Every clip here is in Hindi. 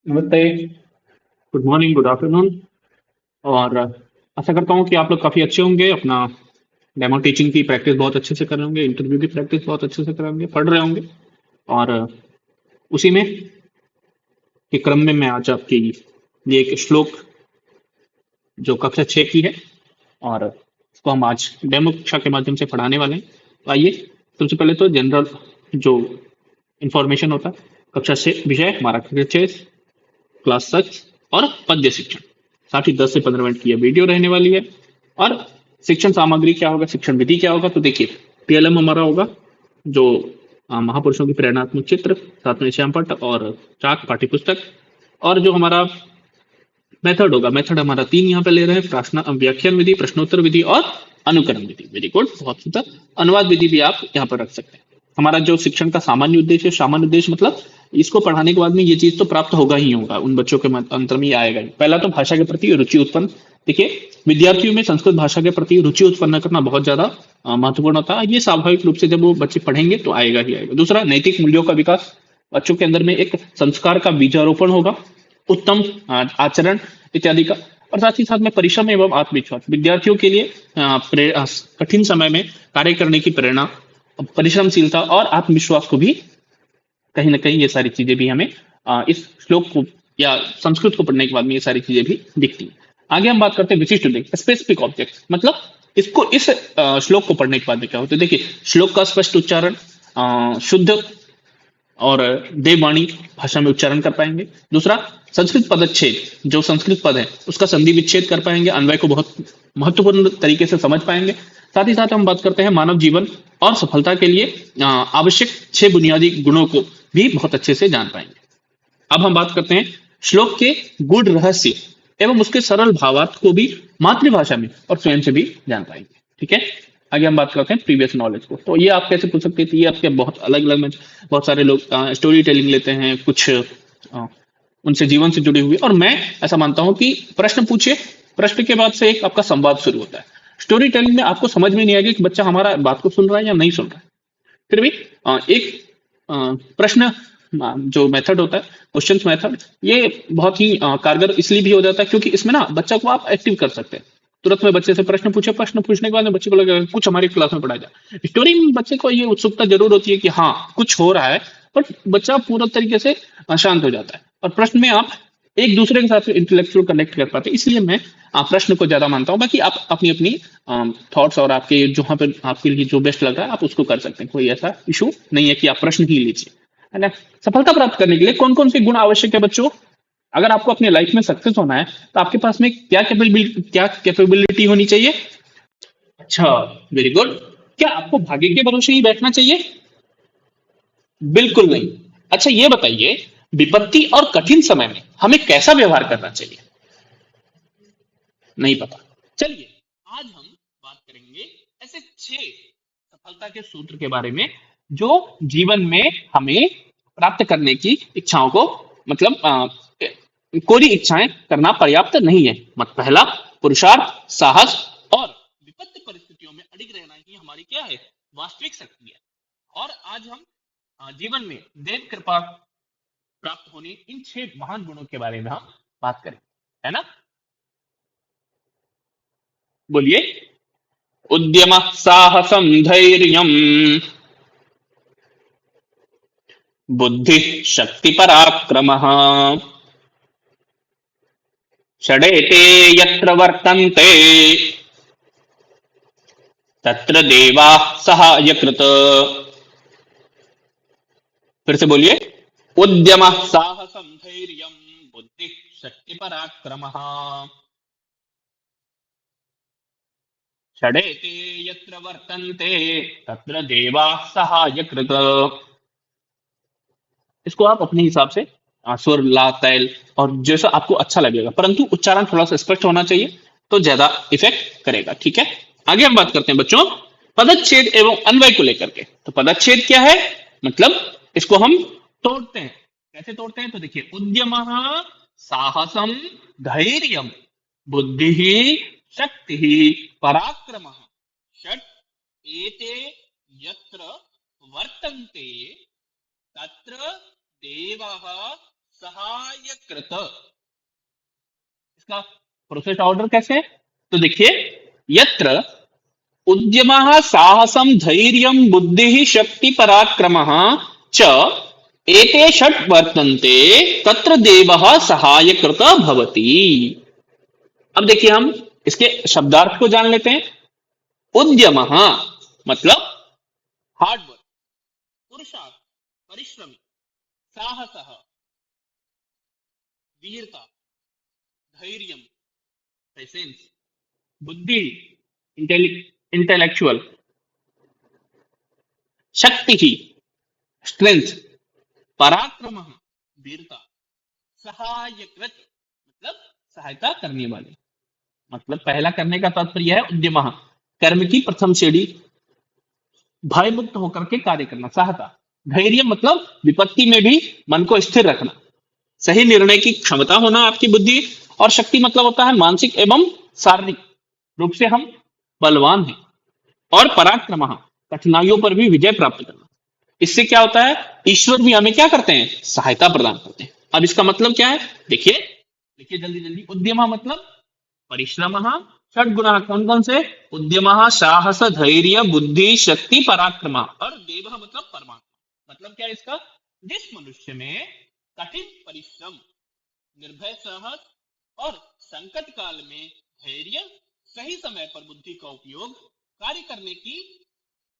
नमस्ते। Good morning, good afternoon. और आशा करता हूँ कि आप लोग काफ़ी अच्छे होंगे। अपना डेमो टीचिंग की प्रैक्टिस बहुत अच्छे से कर रहे होंगे, इंटरव्यू की प्रैक्टिस बहुत अच्छे से कर रहे होंगे, पढ़ रहे होंगे। और उसी में के क्रम में मैं आज आपकी ये एक श्लोक जो कक्षा 6 की है, और इसको हम आज डेमो कक्षा के माध्यम से पढ़ाने वाले हैं। तो आइए, सबसे पहले तो जनरल जो इंफॉर्मेशन होता है, कक्षा 6 विषय हमारा कक्षा 6 क्लास सिक्स और पद्य शिक्षण। साथ ही 10 से 15 मिनट की यह वीडियो रहने वाली है। और शिक्षण सामग्री क्या होगा, शिक्षण विधि क्या होगा, तो देखिए पीएलएम हमारा होगा जो महापुरुषों की प्रेरणात्मक चित्र, साथ में श्यामपट्ट और चाक पाठ्य पुस्तक। और जो हमारा मेथड होगा, मेथड हमारा 3 यहाँ पे ले रहे हैं, प्रश्न व्याख्यान विधि, प्रश्नोत्तर विधि और अनुकरण विधि। वेरी गुड, बहुत सुंदर। अनुवाद विधि भी आप यहाँ पर रख सकते हैं। हमारा जो शिक्षण का सामान्य उद्देश्य है, सामान्य उद्देश्य मतलब इसको पढ़ाने के बाद में ये चीज तो प्राप्त होगा ही होगा, उन बच्चों के अंतर में ये आएगा ही। पहला तो भाषा के प्रति रुचि उत्पन्न। देखिए, विद्यार्थियों में संस्कृत भाषा के प्रति रुचि उत्पन्न करना बहुत ज्यादा महत्वपूर्ण होता है। ये स्वाभाविक रूप से जब वो बच्चे पढ़ेंगे तो आएगा ही आएगा। दूसरा, नैतिक मूल्यों का विकास। बच्चों के अंदर में एक संस्कार का बीजारोपण होगा, उत्तम आचरण इत्यादि का। और साथ ही साथ में परिश्रम एवं आत्मविश्वास, विद्यार्थियों के लिए कठिन समय में कार्य करने की प्रेरणा, परिश्रमशीलता और आत्मविश्वास को भी कहीं ना कहीं ये सारी चीजें भी हमें इस श्लोक को या संस्कृत को पढ़ने के बाद में ये सारी चीजें भी दिखती हैं। आगे हम बात करते हैं विशिष्ट उल्लेख, स्पेसिफिक ऑब्जेक्ट, मतलब इसको इस श्लोक को पढ़ने के बाद में क्या होता है। देखिए, श्लोक का स्पष्ट उच्चारण, शुद्ध और देववाणी भाषा में उच्चारण कर पाएंगे। दूसरा, संस्कृत पदच्छेद, जो संस्कृत पद है उसका संधि विच्छेद कर पाएंगे, अन्वय को बहुत महत्वपूर्ण तरीके से समझ पाएंगे। साथ ही साथ हम बात करते हैं मानव जीवन और सफलता के लिए आवश्यक 6 बुनियादी गुणों को भी बहुत अच्छे से जान पाएंगे। अब हम बात करते हैं श्लोक के गूढ़ रहस्य एवं उसके सरल भावार्थ को भी मातृभाषा में और स्वयं से भी जान पाएंगे। ठीक है, आगे हम बात करते हैं प्रीवियस नॉलेज को। तो ये आप कैसे पूछ सकते थे, ये आपके बहुत अलग अलग में बहुत सारे लोग स्टोरी टेलिंग लेते हैं, कुछ उनसे जीवन से जुड़ी हुई। और मैं ऐसा मानता हूं कि प्रश्न पूछिए, प्रश्न के बाद से एक आपका संवाद शुरू होता है। स्टोरी टेलिंग में आपको समझ में नहीं आएगा कि बच्चा हमारा बात को सुन रहा है या नहीं सुन रहा है। फिर भी एक प्रश्न जो मेथड होता है, क्वेश्चंस मेथड, ये बहुत ही कारगर इसलिए भी हो जाता है क्योंकि इसमें ना बच्चा को आप एक्टिव कर सकते हैं। तुरंत में बच्चे से प्रश्न पूछे, प्रश्न पूछने के बाद में बच्चे को लगेगा कुछ हमारी क्लास में पढ़ाया जाए। स्टोरी में बच्चे को ये उत्सुकता जरूर होती है कि हाँ कुछ हो रहा है, पर बच्चा पूरा तरीके से शांत हो जाता है। और प्रश्न में आप एक दूसरे के साथ इंटेलेक्चुअल कनेक्ट कर पाते हैं, इसलिए मैं प्रश्न को ज्यादा मानता हूँ। बाकी आप अपनी अपनी थॉट्स और आपके जहाँ पे आपके लिए जो बेस्ट लग रहा है आप उसको कर सकते हैं, कोई ऐसा इशू नहीं है कि आप प्रश्न ही लीजिए, है ना। सफलता प्राप्त करने के लिए कौन कौन से गुण आवश्यक है बच्चों? अगर आपको अपनी लाइफ में सक्सेस होना है तो आपके पास में क्या कैपेबिलिटी होनी चाहिए? अच्छा, वेरी गुड। क्या आपको भाग्य के भरोसे ही बैठना चाहिए? बिल्कुल नहीं। अच्छा, ये बताइए, विपत्ति और कठिन समय में हमें कैसा व्यवहार करना चाहिए? नहीं पता। चलिए, आज हम बात करेंगे ऐसे 6 सफलता के सूत्र के बारे में जो जीवन में हमें प्राप्त करने की इच्छाओं को, मतलब कोरी इच्छाएं करना पर्याप्त नहीं है। मत पहला, पुरुषार्थ, साहस और विपत्ति परिस्थितियों में अडिग रहना ही हमारी क्या है, वास्तविक शक्ति है। और आज हम जीवन में देव कृपा प्राप्त होने इन 6 महान गुणों के बारे में हम बात करें, है ना। बोलिए। उद्यम, साहसम, धैर्यम, बुद्धि, शक्ति, पराक्रमः, षडेते यत्र वर्तन्ते तत्र देवाः सहायकृत। फिर से बोलिए। उद्यम, साहसम, धैर्यम, बुद्धि, शक्ति, पराक्रमः, षडेते यत्र वर्तन्ते तत्र देवाः सहायकृत। इसको आप अपने हिसाब से स्वर, ला, तैल और जैसा आपको अच्छा लगेगा, परंतु उच्चारण थोड़ा सा स्पष्ट होना चाहिए तो ज्यादा इफेक्ट करेगा। ठीक है, आगे हम बात करते हैं बच्चों पदच्छेद एवं अन्वय को लेकर के। तो पदच्छेद क्या है, मतलब इसको हम तोड़ते हैं। कैसे तोड़ते हैं, तो देखिए, उद्यम, साहसम, धैर्यम, बुद्धि, शक्ति, पराक्रम, षट एते यत्र वर्तन्ते तत्र देवाः सहायकृत। इसका प्रोसेस ऑर्डर कैसे है? तो देखिए, यत्र उद्यमः साहसं धैर्यं बुद्धिः शक्ति पराक्रमः च एते षट् वर्तन्ते तत्र देवः सहायकृत भवति। अब देखिए, हम इसके शब्दार्थ को जान लेते हैं। उद्यमः मतलब हार्ड वर्क, पुरुषार्थ, परिश्रम, साहसः वीरता, धैर्य, पेशेंस, बुद्धि, इंटेलेक्चुअल, शक्ति ही, स्ट्रेंथ, पराक्रम, वीरता, सहायकृत मतलब सहायता करने वाले। मतलब पहला करने का तात्पर्य है उद्यम, कर्म की प्रथम सीढ़ी, भय मुक्त होकर के कार्य करना, सहायता। धैर्य मतलब विपत्ति में भी मन को स्थिर रखना, सही निर्णय की क्षमता होना आपकी बुद्धि। और शक्ति मतलब होता है मानसिक एवं शारीरिक रूप से हम बलवान हैं। और पराक्रम कठिनाइयों पर भी विजय प्राप्त करना। इससे क्या होता है, ईश्वर भी हमें क्या करते हैं, सहायता प्रदान करते हैं। अब इसका मतलब क्या है, देखिए देखिए जल्दी जल्दी। उद्यम मतलब परिश्रम, षट गुण कौन कौन से, उद्यम, साहस, धैर्य, बुद्धि, शक्ति, पराक्रम। और देव मतलब परमात्मा। मतलब क्या है इसका, जिस मनुष्य में कठिन परिश्रम, निर्भय साहस और संकट काल में धैर्य, सही समय पर बुद्धि का उपयोग, कार्य करने की,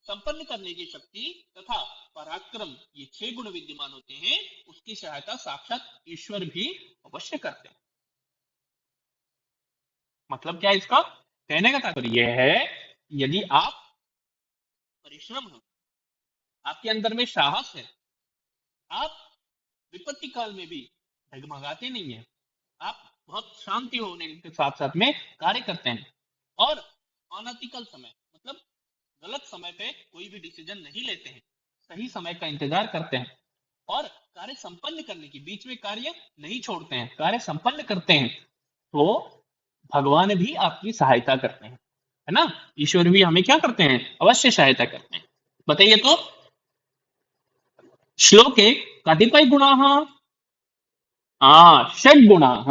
संपन्न करने की शक्ति तथा पराक्रम, ये 6 गुण विद्यमान होते हैं, उसकी सहायता साक्षात ईश्वर भी अवश्य करते हैं। मतलब क्या है इसका कहने का तात्पर्य यह है, यदि आप परिश्रम हो, आपके अंदर में साहस है, आप विपत्ति काल में भी डगमगाते नहीं है, आप बहुत शांति होने के साथ साथ में कार्य करते हैं, और अनतिकल समय मतलब गलत समय पे कोई भी डिसीजन नहीं लेते हैं, सही समय का इंतजार करते हैं, और कार्य संपन्न करने की, बीच में कार्य नहीं छोड़ते हैं, कार्य संपन्न करते हैं, तो भगवान भी आपकी सहायता करते हैं, है ना। ईश्वर भी हमें क्या करते हैं, अवश्य सहायता करते हैं। बताइए तो, श्लोके कतिपय गुणाः, षड् गुणाः,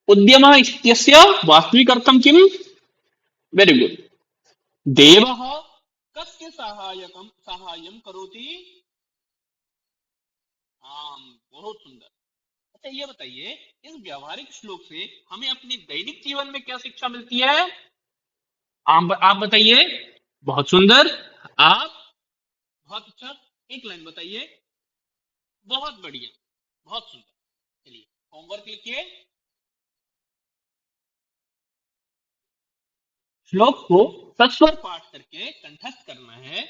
उद्यमः इत्यस्य वास्तविकर्थं किम्? Very good. देवः कस्य साहाय्यं करोति? बहुत सुंदर। अच्छा ये बताइए, इस व्यावहारिक श्लोक से हमें अपनी दैनिक जीवन में क्या शिक्षा मिलती है? आप बताइए। बहुत सुंदर। आप बहुत अच्छा, एक लाइन बताइए। बहुत बढ़िया, बहुत सुंदर। चलिए होमवर्क लिखिए। श्लोक को सस्वर पाठ करके कंठस्थ करना है।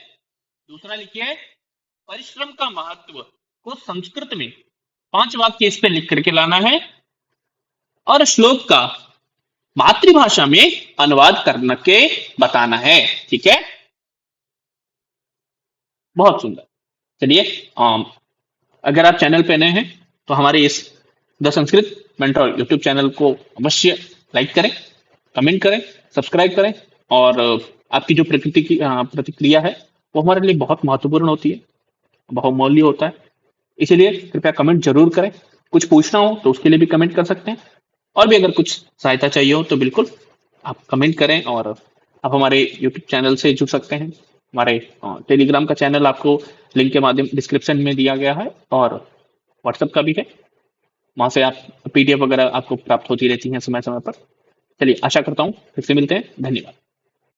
दूसरा लिखिए, परिश्रम का महत्व को संस्कृत में 5 वाक्य इस पे लिख करके लाना है, और श्लोक का मातृभाषा में अनुवाद करके बताना है। ठीक है, बहुत सुंदर। चलिए, अगर आप चैनल पे नए हैं तो हमारे इस the Sanskrit mentor YouTube channel को अवश्य लाइक करें, कमेंट करें, सब्सक्राइब करें। और आपकी जो प्रतिक्रिया है वो हमारे लिए बहुत महत्वपूर्ण होती है, बहुमूल्य होता है। इसलिए कृपया कमेंट जरूर करें। कुछ पूछना हो तो उसके लिए भी कमेंट कर सकते हैं, और भी अगर कुछ सहायता चाहिए हो तो बिल्कुल आप कमेंट करें। और आप हमारे यूट्यूब चैनल से जुड़ सकते हैं। हमारे टेलीग्राम का चैनल आपको लिंक के माध्यम डिस्क्रिप्शन में दिया गया है, और व्हाट्सएप का भी है, वहां से आप पीडीएफ वगैरह आपको प्राप्त होती रहती हैं समय समय पर। चलिए, आशा करता हूँ फिर से मिलते हैं। धन्यवाद।